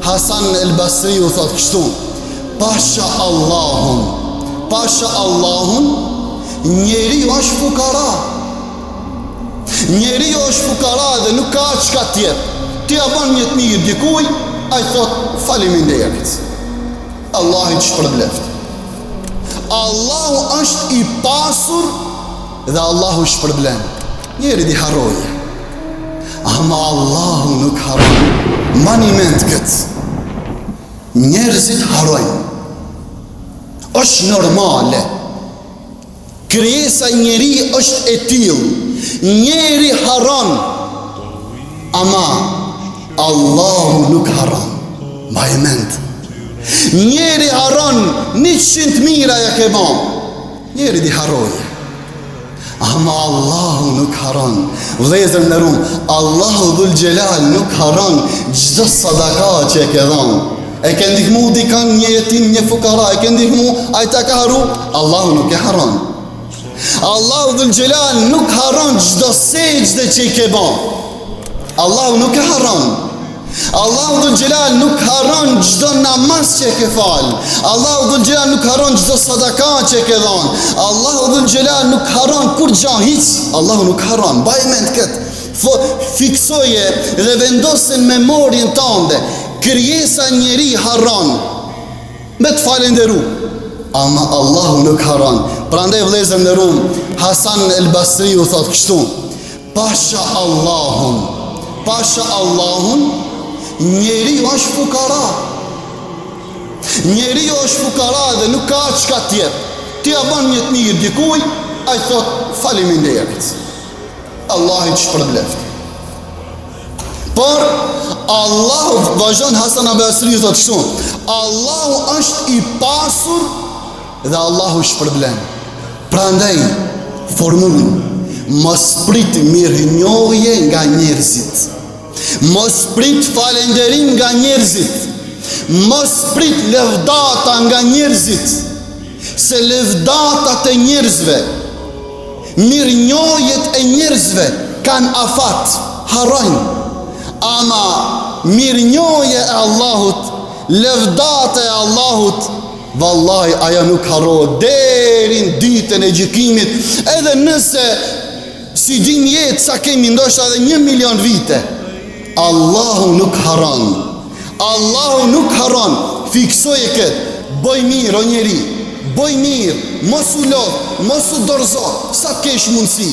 Hasan el Basri u thot kështu: pasha Allahun, njeri është fukara. Njeri është fukara dhe nuk ka çka tjetër. Ti ja bën një të mirë dikuj, ai thot faleminderit. Allahu të shpërbleft. Allahu është i pasur dhe Allahu shpërblen. Njeri di harroje, ama Allahu nuk harron. Mani mend këtë. Njerëzit harrojnë. Është normale. Krijesa njeri është e tillë. Njeri harron, ama Allahu nuk harron. Ma e mend. Njeri harron 100 mira ja ke bën. Njeri di harroje, ama Allahu nuk harron. Vëllezër nderuam, Allahu dhul Gjelal nuk harron çdo sadaka që e ke dhënë. E ke ndihmu dikan, një jetim, një fukara, e ke ndihmu, ai ta ka harru, Allahu nuk e harron. Allahu dhul Gjelal nuk harron çdo sejdë që i ke bën. Allahu nuk e harron. Allahu dhul Gjelal nuk harron çdo namaz që e ke fal. Allahu dhul Gjelal nuk harron çdo sadaka që e ke dhënë. Allahu dhul Gjelal nuk harron kur gjë hiç. Allahu nuk harron. Mbaj mend këtë. Fiksoje dhe vendosin memorien tënde. Krijesa njeri harron. Me të falenderu, ama Allahu nuk harron. Prandaj vëllezër nderuam, Hasan el Basri u thot kështu: pasha Allahun, njeri është fukara. Njeri është fukara dhe nuk ka çka tjetër. Ti ja bën një të mirë dikuj, ai thot faleminderit. Allahu të shpërbleft. Por Allahu, vazhdon Hasan el Basri thot kështu: Allahu është i pasur dhe Allahu shpërblen. Prandaj formulën: mos prit mirënjohje nga njerëzit. Mos prit falenderim nga njerëzit. Mos prit lëvdata nga njerëzit. Se lëvdatat e njerëzve, mirënjohjet e njerëzve kanë afat, harrojnë. Ama mirënjohje e Allahut, lëvdata e Allahut, vallahi aja nuk harrohet deri në ditën e gjykimit, edhe nëse si gjim jetë sa kemi ndoshta edhe 1 milion vite. Allahu nuk harron. Allahu nuk harron. Fiksoje këtë. Bëj mirë o njeri. Bëj mirë. Mos u lodh, mos u dorëzo. Sa kesh mundësi.